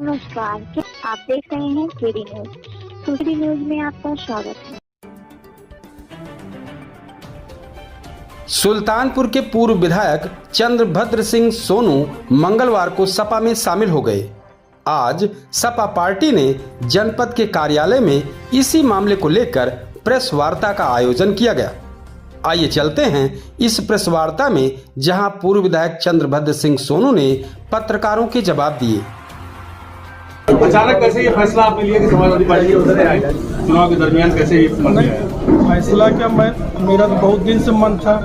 नमस्कार, आप देख रहे हैं केडी न्यूज। केडी न्यूज में आपका स्वागत है। सुल्तानपुर के पूर्व विधायक चंद्रभद्र सिंह सोनू मंगलवार को सपा में शामिल हो गए। आज सपा पार्टी ने जनपद के कार्यालय में इसी मामले को लेकर प्रेस वार्ता का आयोजन किया गया। आइए चलते हैं इस प्रेस वार्ता में, जहां पूर्व विधायक चंद्रभद्र सिंह सोनू ने पत्रकारों के जवाब दिए। अचानक कैसे ये फैसला आपने लिया कि समाजवादी पार्टी के चुनाव के दरमियान कैसे ये मन में आया? फैसला क्या, मेरा तो बहुत दिन से मन था।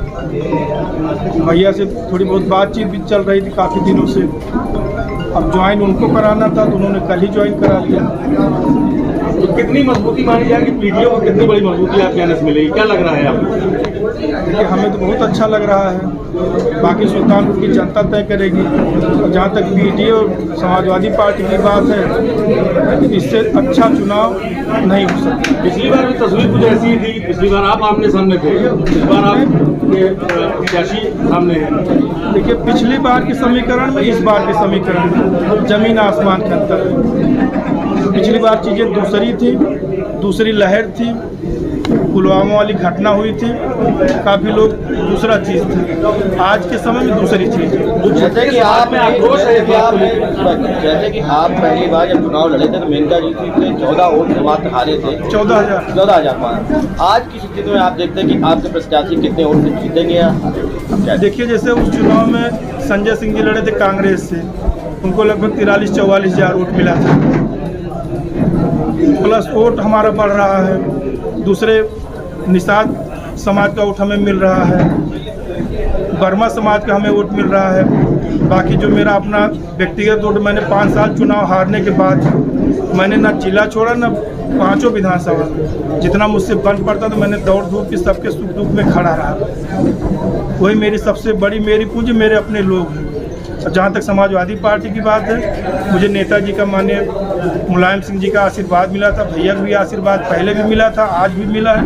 भैया से थोड़ी बहुत बातचीत भी चल रही थी काफ़ी दिनों से। अब ज्वाइन उनको कराना था तो उन्होंने कल ही ज्वाइन करा दिया। तो कितनी मजबूती मानी जाए कि पीडीओ को कितनी बड़ी मजबूती आपके आने से मिलेगी, क्या लग रहा है आपको? देखिए, हमें तो बहुत अच्छा लग रहा है। बाकी सुल्तानपुर की जनता तय करेगी। जहाँ तक पीडीओ समाजवादी पार्टी की बात है, इससे अच्छा चुनाव नहीं हो सकता। पिछली बार भी तस्वीर कुछ ऐसी ही थी। पिछली बार आप आमने सामने थे, इस बार आप प्रत्याशी सामने हैं। देखिए, पिछली बार के समीकरण में इस बार के समीकरण में जमीन आसमान का अंतर है। पिछली बार चीज़ें दूसरी थी, दूसरी लहर थी, पुलवामा वाली घटना हुई थी, काफ़ी लोग दूसरा चीज़ थी। आज के समय में दूसरी चीज़ है। जैसे कि आप पहली बार जब चुनाव लड़े थे तो मेनका जी थे 14 वोट से मात्र हारे थे। 14,000। आज की स्थिति में आप देखते हैं कि आपके प्रत्याशी कितने वोट से जीतेंगे? देखिए, जैसे उस चुनाव में संजय सिंह जी लड़े थे कांग्रेस से, उनको लगभग 43-44 हज़ार वोट मिला था। प्लस वोट हमारा बढ़ रहा है। दूसरे निषाद समाज का वोट हमें मिल रहा है, वर्मा समाज का हमें वोट मिल रहा है। बाकी जो मेरा अपना व्यक्तिगत वोट, मैंने 5 साल चुनाव हारने के बाद मैंने ना जिला छोड़ा ना 5 विधानसभा। जितना मुझसे बन पड़ता तो मैंने दौड़ धूप के सबके सुख दुख में खड़ा रहा। वही मेरी सबसे बड़ी मेरी पूंजी मेरे अपने लोग हैं। जहाँ तक समाजवादी पार्टी की बात है, मुझे नेताजी का माननीय मुलायम सिंह जी का आशीर्वाद मिला था। भैया का भी आशीर्वाद पहले भी मिला था, आज भी मिला है।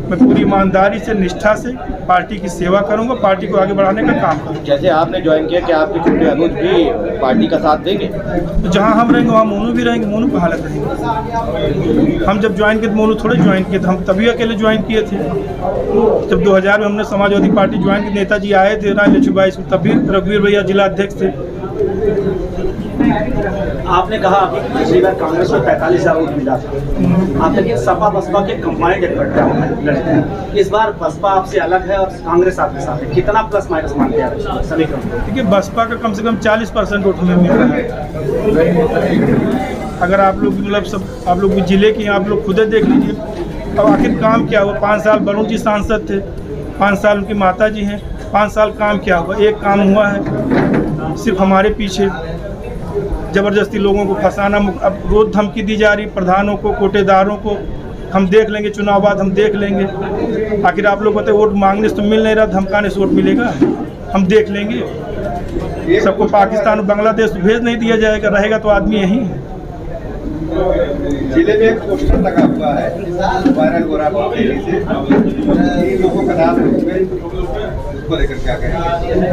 मैं पूरी ईमानदारी से, निष्ठा से पार्टी की सेवा करूंगा, पार्टी को आगे बढ़ाने का काम करूंगा। जैसे आपने ज्वाइन किया, क्या आपके छोटे अनुज भी पार्टी का साथ देंगे? तो जहाँ हम रहेंगे वहाँ मोनू भी रहेंगे। मोनू कहाँ लग रहेंगे? हम जब ज्वाइन किए तो मोनू थोड़े ज्वाइन किए थे, हम तभी अकेले ज्वाइन किए थे। जब 2000 में हमने समाजवादी पार्टी ज्वाइन की, नेताजी आए थे राय लक्ष्मीबाई, तभी रघुवीर भैया जिला अध्यक्ष थे। आपने कहा अभी पिछली बार कांग्रेस को 45,000 वोट मिला था। आप देखिए, सपा बसपा के कंबाइंड इकट्ठा लड़ते हैं। इस बार बसपा आपसे अलग है और कांग्रेस आपके साथ है। कितना प्लस माइनस मानते हैं समीकरण? देखिए, बसपा का कम से कम 40% वोट हमें मिल रहा है। अगर आप लोग मतलब सब आप लोग भी जिले की, आप लोग खुद देख लीजिए। अब आखिर काम क्या हुआ? 5 साल वरुण जी सांसद थे, 5 साल उनकी माता जी हैं। 5 साल काम क्या हुआ? एक काम हुआ है, सिर्फ हमारे पीछे ज़बरदस्ती लोगों को फंसाना। अब रोज़ धमकी दी जा रही प्रधानों को, कोटेदारों को। हम देख लेंगे, चुनाव बाद हम देख लेंगे। आखिर आप लोग बताए, वोट मांगने से तो मिल नहीं रहा, धमकाने से वोट मिलेगा? हम देख लेंगे। सबको पाकिस्तान और बांग्लादेश भेज नहीं दिया जाएगा, रहेगा तो आदमी यहीं है। जिले में एक पोस्टर लगा हुआ है, वायरल हो रहा है, लोगों का नाम उसको लेकर क्या कहेंगे?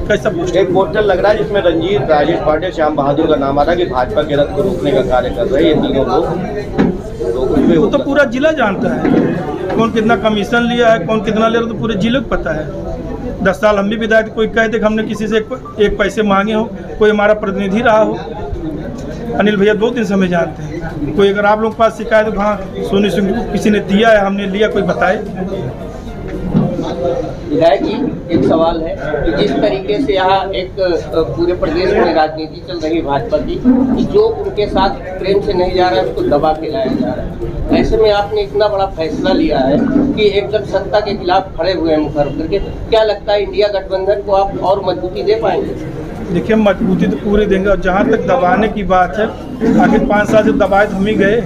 कैसा पोस्टर? एक पोस्टर लग रहा है जिसमें रंजीत, राजेश पाटिल, श्याम बहादुर का नाम आ रहा है कि भाजपा के रथ को रोकने का कार्य कर रहे हैं ये तीनों लोग। वो तो पूरा जिला जानता है कौन कितना कमीशन लिया है, कौन कितना ले रहा, तो पूरे जिले को पता है। 10 साल हम भी विधायक, कोई कहे थे कि हमने किसी से एक पैसे मांगे हो, कोई हमारा प्रतिनिधि रहा हो। अनिल भैया 2 दिन से हमें जानते हैं। कोई अगर आप लोग के पास शिकायत हो, हाँ सोनी सिंह को किसी ने दिया है, हमने लिया, कोई बताए। विधायक जी, एक सवाल है कि जिस तरीके से यहाँ एक पूरे प्रदेश में राजनीति चल रही है भाजपा की, कि जो उनके साथ प्रेम से नहीं जा रहा है उसको दबा के लाया जा रहा है। ऐसे में आपने इतना बड़ा फैसला लिया है कि एकदम सत्ता के खिलाफ खड़े हुए हैं मुखर करके, क्या लगता है इंडिया गठबंधन को आप और मजबूती दे पाएंगे? देखिए, मजबूती तो पूरी देंगे। और जहाँ तक दबाने की बात है, आखिर 5 साल से दबाए तो हम ही गए।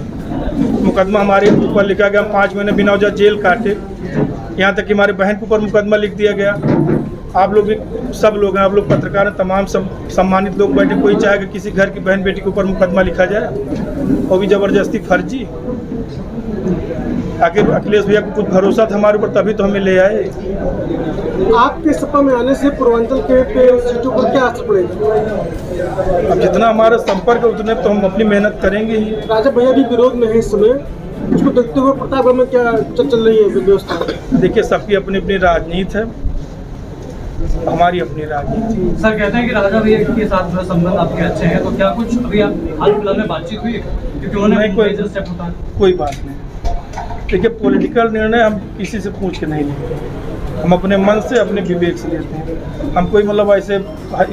मुकदमा हमारे ऊपर लिखा गया, 5 महीने बिना वजह जेल काटे। यहाँ तक कि हमारे बहन के ऊपर मुकदमा लिख दिया गया। आप लोग भी, सब लोग हैं, आप लोग पत्रकार हैं, तमाम सब सम्मानित लोग बैठे। कोई चाहे कि किसी घर की बहन बेटी के ऊपर मुकदमा लिखा जाए, वो भी ज़बरदस्ती, फर्जी। आखिर अखिलेश भैया को कुछ भरोसा था हमारे ऊपर, तभी तो हमें ले आए। आपके सपा में आने से पूर्वांचल के सीटों पर क्या असर पड़ेगा? अब जितना हमारा संपर्क है उतने तो हम अपनी मेहनत करेंगे ही। राजा भैया भी विरोध में है इस समय, उसको देखते हुए प्रतापगढ़ में क्या चल रही है व्यवस्था? देखिए, सबकी अपनी अपनी राजनीति है, हमारी अपनी राजनीति। सर कहते हैं कि राजा भैया के साथ संबंध आपके अच्छे हैं, तो क्या कुछ अभी आप हाल फिलहाल में बातचीत हुई, क्योंकि उन्होंने कोई बात नहीं। देखिए, पॉलिटिकल निर्णय हम किसी से पूछ के नहीं लेते, हम अपने मन से, अपने विवेक से लेते हैं। हम कोई मतलब ऐसे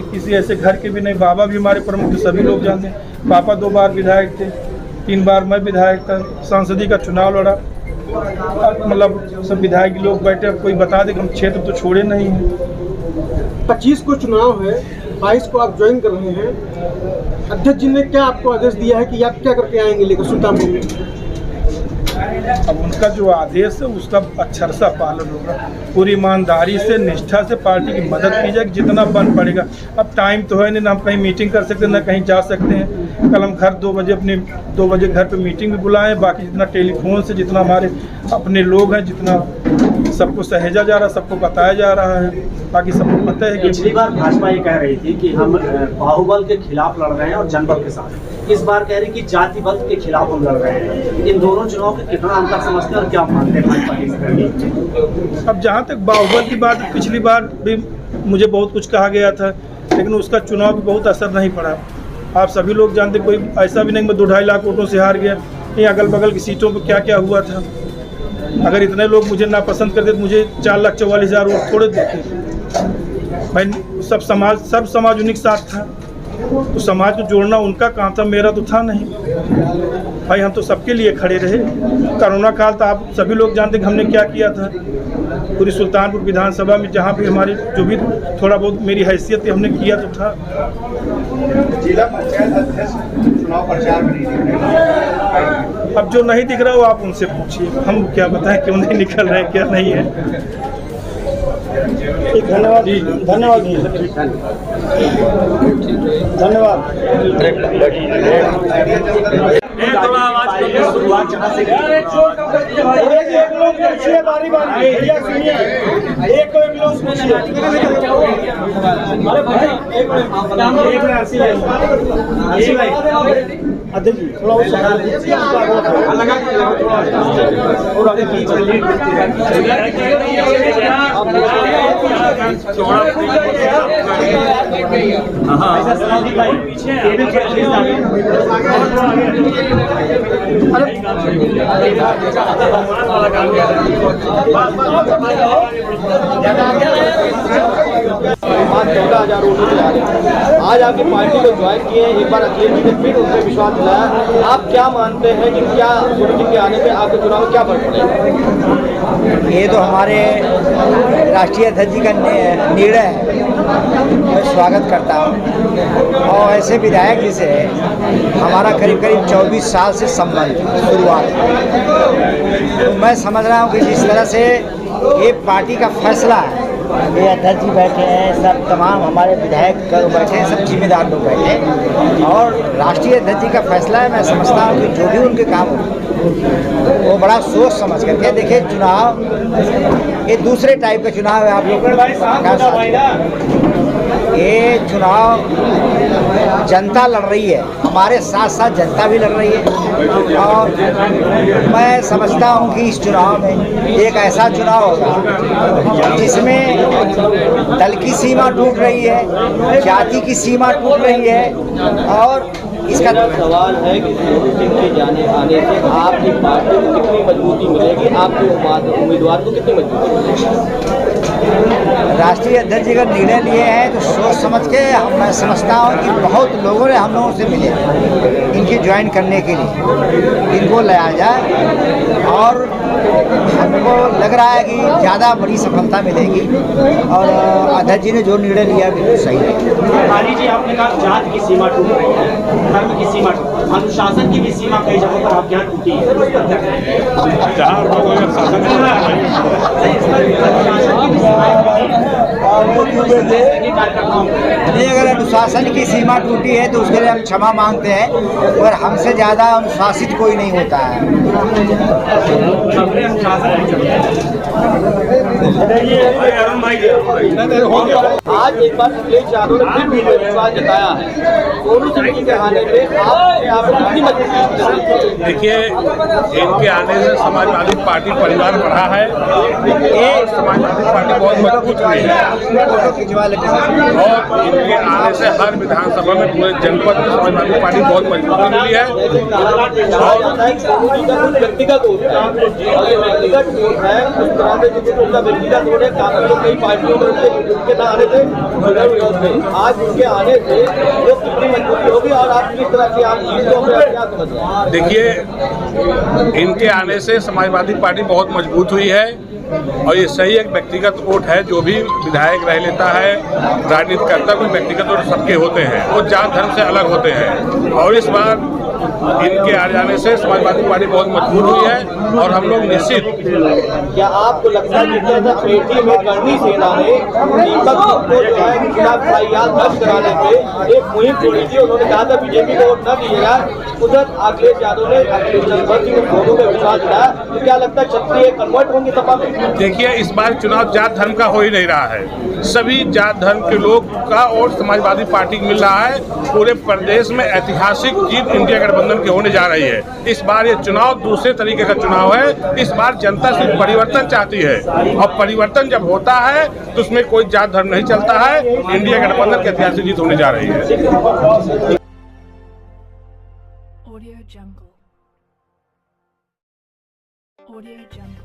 किसी ऐसे घर के भी नहीं। बाबा भी हमारे प्रमुख थे, सभी लोग जानते हैं। पापा 2 बार विधायक थे, 3 बार मैं विधायक था, सांसदी का चुनाव लड़ा, मतलब सब विधायक लोग बैठे। कोई बता दे कि हम क्षेत्र तो छोड़े नहीं हैं। 25 को चुनाव है, 22 को आप ज्वाइन कर रहे हैं। अध्यक्ष जी ने क्या आपको आदेश दिया है कि आप क्या करके आएंगे लेकर सुल्तानपुर में? अब उनका जो आदेश है उसका अक्षरशः पालन होगा। पूरी ईमानदारी से, निष्ठा से पार्टी की मदद की जाएगी जितना बन पड़ेगा। अब टाइम तो है नहीं, ना हम कहीं मीटिंग कर सकते हैं, ना कहीं जा सकते हैं। कल हम घर 2 बजे घर पे मीटिंग भी बुलाएं। बाकी जितना टेलीफोन से, जितना हमारे अपने लोग हैं, जितना सबको सहेजा जा रहा है, सबको बताया जा रहा है। बाकी सबको पता है कि पिछली बार भाजपा ये कह रही थी कि हम बाहुबल के खिलाफ लड़ रहे हैं और जनबल के साथ। इस बार कह रही कि जाति बल के खिलाफ हम लड़ रहे हैं। इन दोनों चुनाव के कितना अंतर समझते हैं और क्या मानते हैं भाजपा की? अब जहाँ तक बाहुबल की बात, पिछली बार भी मुझे बहुत कुछ कहा गया था, लेकिन उसका चुनाव भी बहुत असर नहीं पड़ा। आप सभी लोग जानते, कोई ऐसा भी नहीं मैं 2-2.5 लाख वोटों से हार गया। ये अगल बगल की सीटों पर क्या क्या हुआ था। अगर इतने लोग मुझे नापसंद करते तो मुझे 4,44,000 वोट थोड़े देते। भाई सब समाज उन्हीं के साथ था, तो समाज को जोड़ना उनका काम था, मेरा तो था नहीं। भाई हम तो सबके लिए खड़े रहे। कोरोना काल था, आप सभी लोग जानते कि हमने क्या किया था। पूरी सुल्तानपुर विधानसभा में जहाँ भी हमारे जो भी थोड़ा बहुत मेरी हैसियत थी, हमने किया तो था। जिला पंचायत अध्यक्ष चुनाव प्रचार में नहीं दिख रहे। अब जो नहीं दिख रहा वो आप उनसे पूछिए, हम क्या बताएं क्यों नहीं निकल रहे, क्या नहीं है। धन्यवाद जी, धन्यवाद जी, धन्यवाद। थोड़ा आवाज शुरुआत जहाँ से एक लोग पूछिए, बारी बारी भैया सुनिए, एक लोग पूछिए। अरे भाई एक मिनट आरसी भाई अध्यक्ष जी थोड़ा और आगे बीच में लीड आज 14,000 वोटों से आ रहे हैं। आज आपकी पार्टी को ज्वाइन किए हैं, एक बार अखिलेश जी ने फिर उनसे विश्वास दिलाया। आप क्या मानते हैं कि क्या गुरु जी के आने पे आपके चुनाव में क्या फर्क पड़ेगा? ये तो हमारे राष्ट्रीय अध्यक्ष जी का निर्णय है, मैं स्वागत करता हूँ। और ऐसे विधायक जी से हमारा करीब 24 साल से संबंध शुरुआत, तो मैं समझ रहा हूँ कि जिस तरह से ये पार्टी का फैसला है, ये अध्यक्ष जी बैठे हैं, सब तमाम हमारे विधायक बैठे हैं, सब जिम्मेदार लोग बैठे हैं, और राष्ट्रीय अध्यक्ष जी का फैसला है। मैं समझता हूँ कि जो भी उनके काम हो वो बड़ा सोच समझ करके। देखिए, चुनाव ये दूसरे टाइप का चुनाव है। आप लोग ये चुनाव जनता लड़ रही है, हमारे साथ साथ जनता भी लड़ रही है। और मैं समझता हूँ कि इस चुनाव में एक ऐसा चुनाव होगा जिसमें दल की सीमा टूट रही है, जाति की सीमा टूट रही है। और इसका सवाल है कि गुरु सिंह के जाने आने से आपकी पार्टी को कितनी मजबूती मिलेगी, आपके उम्मीदवार को कितनी मजबूती मिलेगी? राष्ट्रीय अध्यक्ष जी का निर्णय लिए हैं तो सोच समझ के मैं समझता हूँ कि बहुत लोगों ने हम लोगों से मिले इनकी ज्वाइन करने के लिए, इनको लाया जाए। और हमको लग रहा है कि ज़्यादा बड़ी सफलता मिलेगी। और अध्यक्ष जी ने जो निर्णय लिया बिल्कुल सही है। जी आपने कहा जात की सीमा टूट रही है, धर्म की सीमा टूट रही है। अनुशासन की भी सीमा कई जगहों पर आपके यहाँ टूटी है, उस पर क्या कहेंगे? जहाँ लोगों ने शासन नहीं, अगर अनुशासन की सीमा टूटी है तो उसके लिए हम क्षमा मांगते हैं, और हमसे ज़्यादा अनुशासित कोई नहीं होता है। आज एक बार अखिलेश यादव ने फिर विश्वास जताया है, सोनू सिंह के आने पे आप कितनी मजबूती? देखिए, इनके आने से समाजवादी पार्टी परिवार बढ़ा है, और समाजवादी पार्टी बहुत मजबूत हुई है, और इनके आने से हर विधानसभा में पूरे जनपद में समाजवादी पार्टी बहुत मजबूती मिली है। और सोनू जी का कुछ व्यक्तिगत वोट है, और ये व्यक्तिगत वोट है, उस तरह से जो उनका व्यक्तिगत वोट है, काफी लोग कई पार्टियों में उनके न आने से जुड़े हुए होते हैं। आज उनके आने से वो कितनी मजबूती होगी, और आप किस तरह से आप जीत को क्या समझते हैं? देखिए, इनके आने से समाजवादी पार्टी बहुत मजबूत हुई है, और ये सही एक व्यक्तिगत वोट है। जो भी विधायक रह लेता है, राजनीति करता है, कोई व्यक्तिगत वोट सबके होते हैं, वो जात धर्म से अलग होते हैं, और इस बार इनके आ जाने से समाजवादी पार्टी बहुत मजबूत हुई है, और हम लोग निश्चित। क्या आपको लगता है कि जैसा पेटी में करनी सेना ने दीपक को जो है खिलाफ FIR दर्ज कराने पे एक मुहिम छोड़ी थी, उन्होंने कहा था बीजेपी को वोट न दीजिएगा, उधर अखिलेश यादव ने दोनों में विश्वास दिलाया, तो क्या लगता है क्षत्रिय कन्वर्ट होंगे सपा में? देखिए, इस बार चुनाव जात धर्म का हो ही नहीं रहा है, सभी जात धर्म के लोग का और समाजवादी पार्टी मिल रहा है। पूरे प्रदेश में ऐतिहासिक जीत इंडिया गठबंधन की होने जा रही है। इस बार ये चुनाव दूसरे तरीके का चुनाव है। इस बार जनता सिर्फ परिवर्तन चाहती है, और परिवर्तन जब होता है तो उसमें कोई जात धर्म नहीं चलता है। इंडिया गठबंधन की ऐतिहासिक जीत होने जा रही है। Audio Jungle. Audio Jungle.